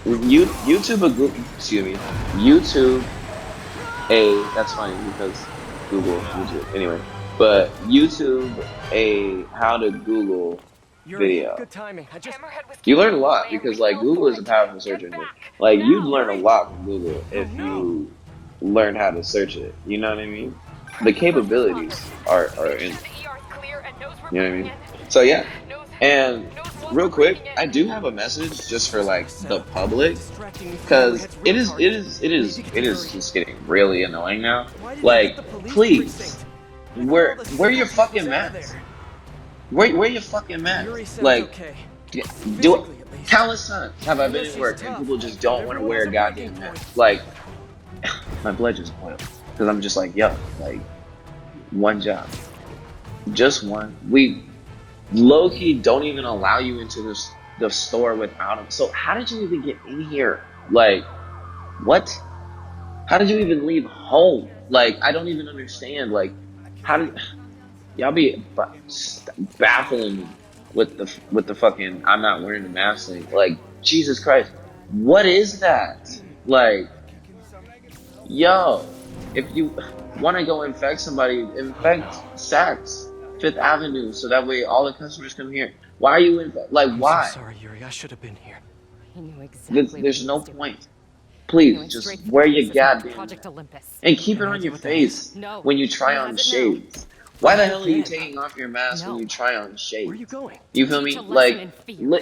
YouTube a Google. Excuse me, YouTube a. That's funny because Google YouTube anyway. But YouTube a how to Google video. Good timing. I just Hammerhead was You keeping learn a lot away and because we like fell Google for is a it. powerful search Get engine. back. Like you'd Now, learn a hurry. lot from Google if you learn how to search it. You know what I mean? The capabilities are in. Make sure the ER is clear and knows we're You know what I breaking mean? in. So yeah. Knows, And knows what real we're quick, breaking I in. do have a message just for like the setup. public Distracting me from because Hammerhead's real target. We need to get to it is Yuri. just getting really annoying now. Why did he hit Like, the police please, precinct? I thought all the wear your signal fucking was out of mask. there. Wear your fucking Yuri mask. sounds Like, okay. do it. Physically, at least. Countless times have I I been know at she's work and tough, people just but don't want to everyone wear has a a goddamn breaking point. mask. Like, my blood just boiled because I'm just like, yo, like, one job, just one. We low key don't even allow you into the store without them. So how did you even get in here? Like, what? How did you even leave home? Like, I don't even understand. Like, how did y'all be baffling me with the fucking I'm not wearing the mask thing? Like, Jesus Christ, what is that? Like, yo, if you want to go infect somebody, infect Saks, Fifth Avenue, so that way all the customers come here. Why are you like? I'm so Why? sorry, Yuri. I should have been here. He knew exactly what There's he no was doing. point. He Please, went just straight for the wear your places marked goddamn Project mask Olympus. and keep it Any on idea your what that is? face No. when you He try on has it now. shades. Why the I hell are you get it. taking off your mask when No. you try on Where are you shades? going? You feel Teach me? a lesson Like, in fear. Whoa,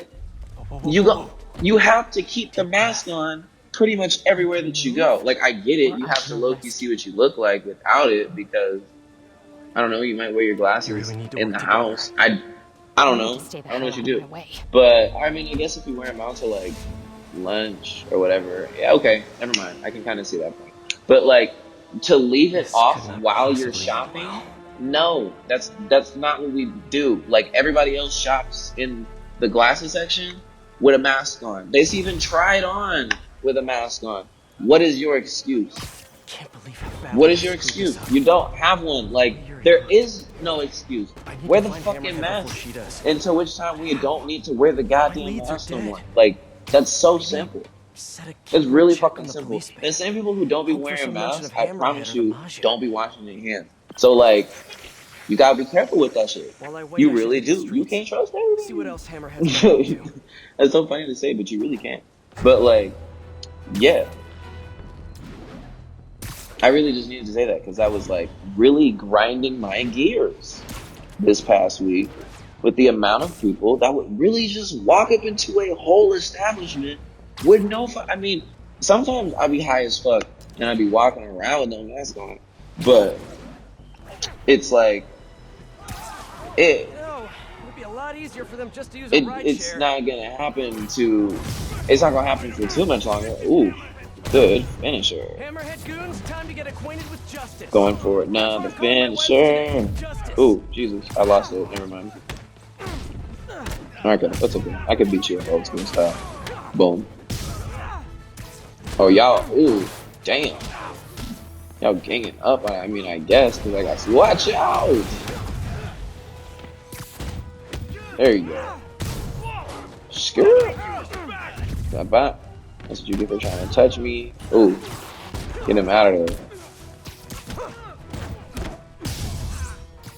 whoa, whoa, you whoa, go. whoa. You have to keep the Deep mask breath. on pretty much everywhere that you go. Like, I get it. You have to low-key see what you look like without it because, I don't know, you might wear your glasses really need to in work the together. house. I don't You need know. to stay the I don't know hell what you out of do. my way. But, I mean, I guess if you wear them out to, like, lunch or whatever, yeah, okay, never mind. I can kind of see that point. But, like, to leave it This could off not while you're possibly end shopping, well. no, that's not what we do. Like, everybody else shops in the glasses section with a mask on. They even tried on with a mask on. What is your excuse? Can't believe how badly What is I your screwed this excuse? up. You don't have one. Like, Yuri, there look. is no excuse. I need Wear to the find fucking Hammerhead before mask. she does. Until which time we don't need to wear the My goddamn leads are mask no dead. more. Like, that's so Maybe simple. set a It's keyword really check fucking on the simple. police And the band. same people who don't be Hope for wearing some mention masks, of I Hammerhead promise or you, Demacia. don't be washing your hands. So, like, you gotta be careful with that shit. While I wait, You I should really hit the do. You streets. can't trust See what everybody. else Hammerhead's been up to. That's so funny to say, but you really can't. But, like, yeah. I really just needed to say that because I was, like, really grinding my gears this past week with the amount of people that would really just walk up into a whole establishment with no I mean, sometimes I'd be high as fuck and I'd be walking around with no mask on. But it's like it You know, it'd be a lot easier for them just to use a it's rideshare. not gonna happen to it's not gonna happen for too much longer. Ooh, good finisher. Hammerhead goons, time to get acquainted with justice. Going for it That's now, what the I'm calling my weapon today. finisher. Justice. Ooh, Jesus, I lost it. Never mind. Okay, that's okay. I can beat you in old school style. Boom. Oh, y'all. Ooh, damn. Y'all ganging up. I mean, I guess, because I got to watch out. There you go. Skirt. Bye. That's what you get for trying to touch me. Ooh, get him out of there.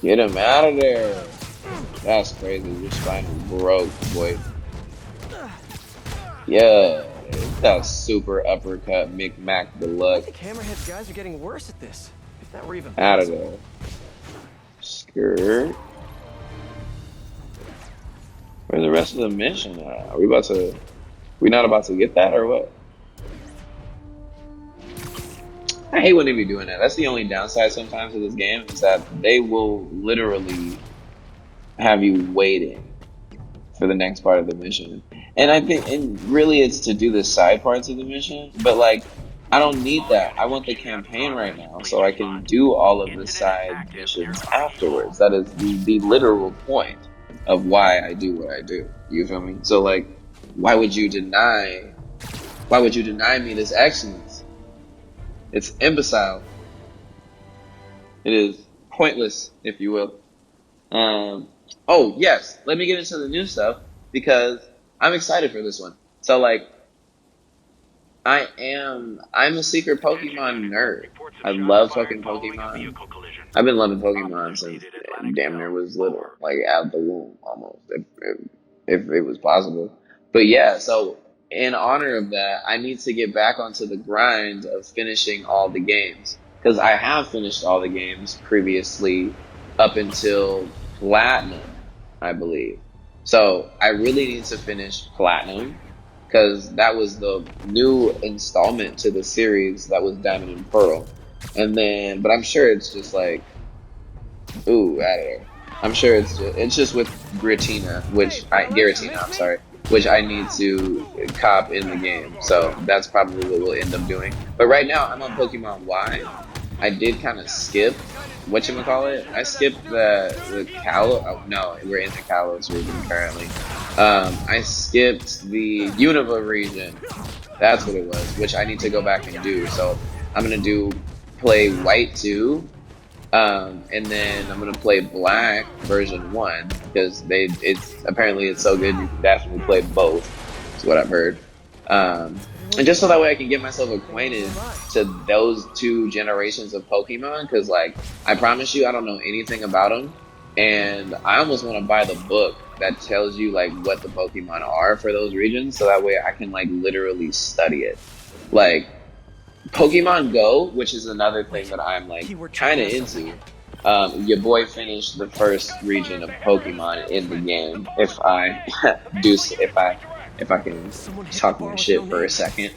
Get him out of there. That's crazy. Your spine broke, boy. Yeah, that super uppercut, Mick I Deluxe. think Hammerhead's guys are getting worse at this. If that were even Out of possible. there. Skirt. Where's the rest of the mission at? Are we about to... We not about to get that or what? I hate when they be doing that. That's the only downside sometimes of this game is that they will literally have you waiting for the next part of the mission. And I think, and really it's to do the side parts of the mission, but like, I don't need that. I want the campaign right now so I can do all of the side missions afterwards. That is the literal point of why I do what I do. You feel me? So like, why would you deny me this excellence? It's imbecile. It is pointless, if you will. Oh yes, let me get into the new stuff because I'm excited for this one. So like, I'm a secret Pokemon nerd. I love fucking Pokemon. I've been loving Pokemon since damn near was little, like out of the womb almost, if it was possible. But yeah, so in honor of that, I need to get back onto the grind of finishing all the games because I have finished all the games previously up until Platinum, I believe. So I really need to finish Platinum because that was the new installment to the series that was Diamond and Pearl. And then, but I'm sure it's just like, ooh, out of there. I'm sure it's just with Giratina, I'm sorry, which I need to cop in the game. So that's probably what we'll end up doing. But right now, I'm on Pokemon Y. I did kind of skip whatchamacallit. I skipped the Kalos. Oh no, we're in the Kalos region currently. I skipped the Unova region. That's what it was, which I need to go back and do. So I'm gonna play White 2, and then I'm gonna play Black version 1 because apparently it's so good you can definitely play both. Is what I've heard. And just so that way I can get myself acquainted to those two generations of Pokemon, because like I promise you, I don't know anything about them, and I almost want to buy the book that tells you like what the Pokemon are for those regions, so that way I can like literally study it. Like Pokemon Go, which is another thing that I'm like kind of into. Your boy finished the first region of Pokemon in the game. If I if I can Someone hit the talk bar my with shit no for a name. second.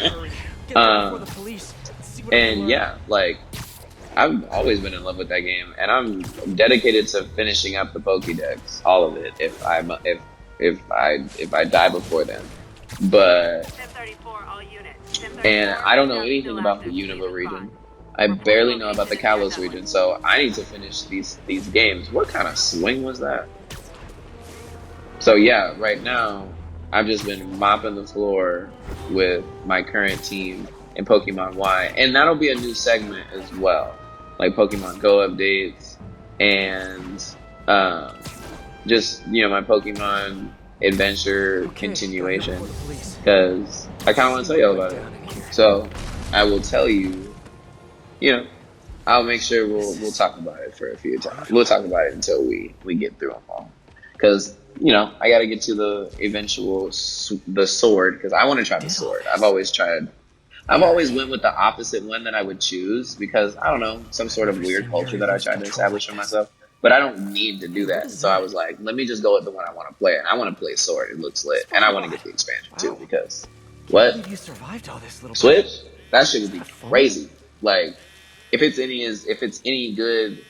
Hurry. Get there before the police. See what I can And learn. yeah, like I've always been in love with that game, and I'm dedicated to finishing up the Pokédex, all of it. If I die before then, but 1034, all units. and 1034, I don't know countdown anything still about the active. Please Unova respond. region. I Report barely know about location the and share Kalos zone. region, so I need to finish these games. What kind of swing was that? So yeah, right now I've just been mopping the floor with my current team in Pokemon Y, and that'll be a new segment as well, like Pokemon Go updates and um, just my Pokemon adventure Okay, got here before continuation the police. because I kind of want See to tell what you went about it. down in here. So I will tell you, you know, I'll make sure This we'll is talk about it for a few times. We'll brutal. talk about it until we get through them all. Because I got to get to the eventual the sword because I want to try the Did all sword. this. I've Here. always went with the opposite one that I would choose because I don't know, some I've sort of never weird seen culture Yuri that I lose tried to control establish like for this. myself. But I don't need to do Hey, what that. is So I that? was like, let me just go with the one I want to play, and I want to play sword. It looks lit, and I want to Spybot. get the expansion too Wow. because Can't what believe you survived all this, little buddy. Switch that shit would Is be that phone? crazy. Like if it's any good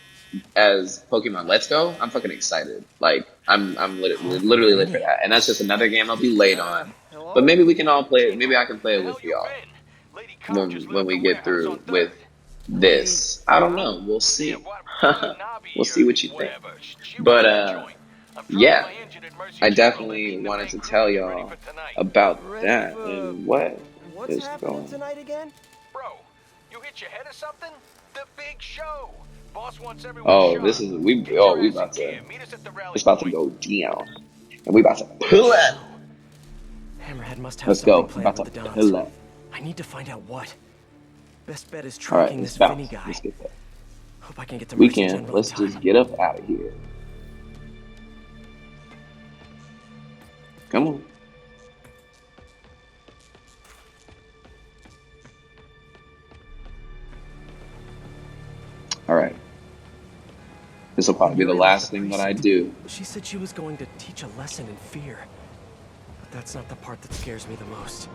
as Pokemon Let's Go, I'm fucking excited. Like I'm Home for literally lit for Vinny. that, and that's just another game I'll be late on. But Hello? maybe we can all play it. Maybe Gino, I can play where it the hell with you y'all been? Lady Cop just lit when up the we get warehouse on through with 3rd. Hey, this. I don't Bob? know. We'll Yeah, see. what Nobby We'll see or what you think. whatever. She But runs the joint. I'm dropping yeah, my engine at Mercy I General and definitely meeting the wanted main to crew to tell get ready for y'all tonight. about Ready that for... and what What's is happening going. tonight again? Bro, you hit your head or something? The big show. Boss wants everyone Oh, this sharp. is Get your we ass in about to gear. Meet us at the it's rally about to point. go down, and we about to Big pull up. show. Hammerhead must have Let's something go. planned About with to the Dons. pull up. I need to find out what. Best bet is All right, tracking let's this Vinny bounce. Let's guy. get that. Hope I can get to We Mercy can. General in Let's just time. get up out of here. Come on. All right. This will When probably be the Yuri left the last thing that I precinct, do. she said she was going to teach a lesson in fear. But that's not the part that scares me the most.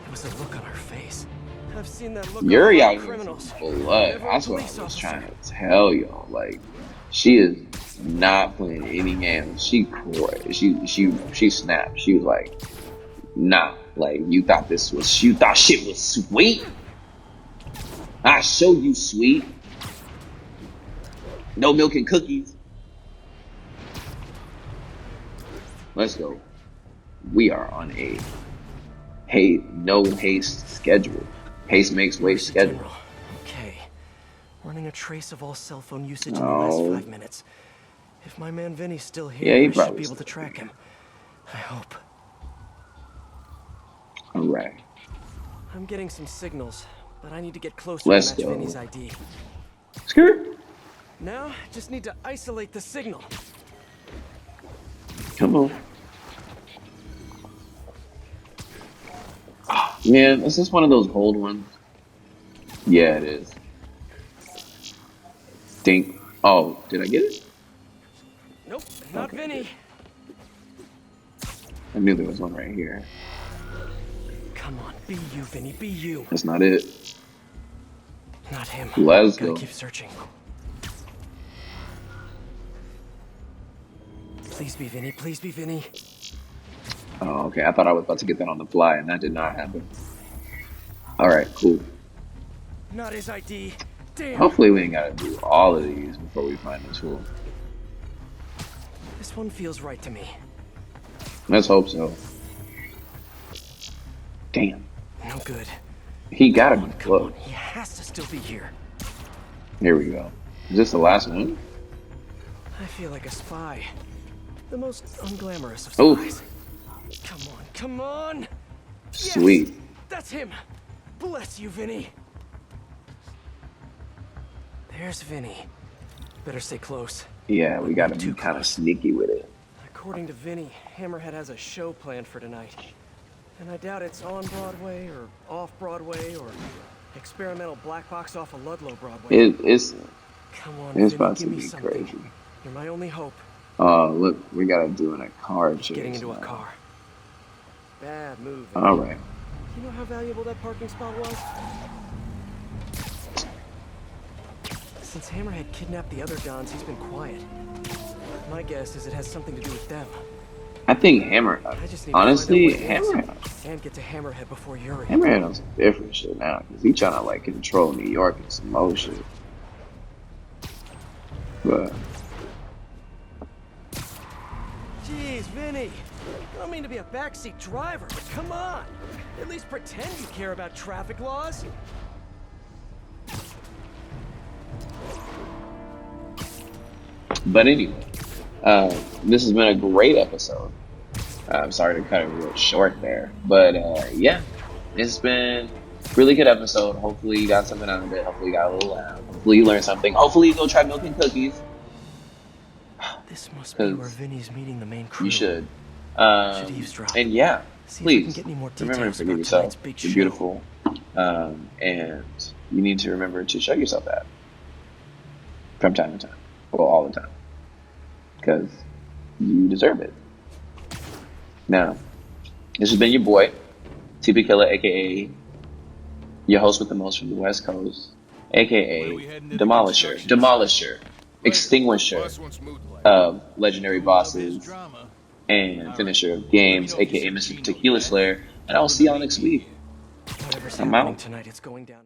It was the look on her face. I've seen that look on a Yuri lot out of here is criminals. blood. Never a That's what I police was officer. trying to tell y'all. Like, she is not playing any games. She snapped. She was like, nah. Like, you thought shit was sweet? I show you sweet. No milk and cookies. Let's go. We are on a no haste schedule. Haste makes waste Mercy schedule. General. Okay. Running a trace of all cell phone usage in the last Oh, 5 minutes. If my man Vinny's still yeah, here, he I should probably be able to still track here. him. I hope. All right, I'm getting some signals, but I need to get closer to let's match Vinny's go. ID. Skirt. Now, just need to isolate the signal. Come on. Oh, man, is this one of those gold ones? Yeah, it is. Think. Oh, did I get it? Nope, not Okay, Vinny. good. I knew there was one right here. Come on, be you, Vinny, be you. That's not it. Not him. Let's Gotta go. keep searching. Please be Vinny, please be Vinny. Oh, okay. I thought I was about to get that on the fly, and that did not happen. All right, cool. Not his ID. Damn. Hopefully, we ain't gotta do all of these before we find this fool. This one feels right to me. Let's hope so. Damn. No good. He gotta be Come on, close. he has to still be here. Here we go. Is this the last one? I feel like a spy. The most unglamorous of Oh, spies. Come on, come on! Yes! sweet. That's him! Bless you, Vinny! There's Vinny. Better stay close. Yeah, we gotta be Too kind of close. sneaky with it. According to Vinny, Hammerhead has a show planned for tonight. And I doubt it's on Broadway or off Broadway or experimental black box off of Ludlow Broadway. It's Come on, it's Vinny, about to give me be something. crazy. You're my only hope. Oh, look, we gotta do in a car chase. Getting into a now. car. Bad move, Vinny. All right. You know how valuable that parking spot was? Since Hammerhead kidnapped the other Dons, he's been quiet. My guess is it has something to do with them. I think Hammer. I just need Honestly, to find out what it Hammerhead. is and get to Hammerhead before Yuri. Hammerhead on some different shit now because he trying to like control New York and some more shit. But Jeez, Vinny. I don't mean to be a backseat driver, but come on. At least pretend you care about traffic laws. But anyway, this has been a great episode. I'm sorry to cut it real short there, but yeah, it's been a really good episode. Hopefully you got something out of it. Hopefully you got a little laugh. Hopefully you learned something. Hopefully you go try milk and cookies. This must be where Vinny's meeting the main crew. You should. Should eavesdrop. And yeah, See if I can please get any more remember to details forgive about yourself. tonight's big You're show. beautiful, and you need to remember to show yourself that from time to time, well, all the time, because you deserve it. Now, this has been your boy, TP Killer, aka your host with the most from the West Coast, aka Demolisher, Extinguisher of legendary bosses, and finisher of games, aka Mr. Tequila Slayer. And I will see y'all next week. Whatever's I'm happening out. tonight, it's going down.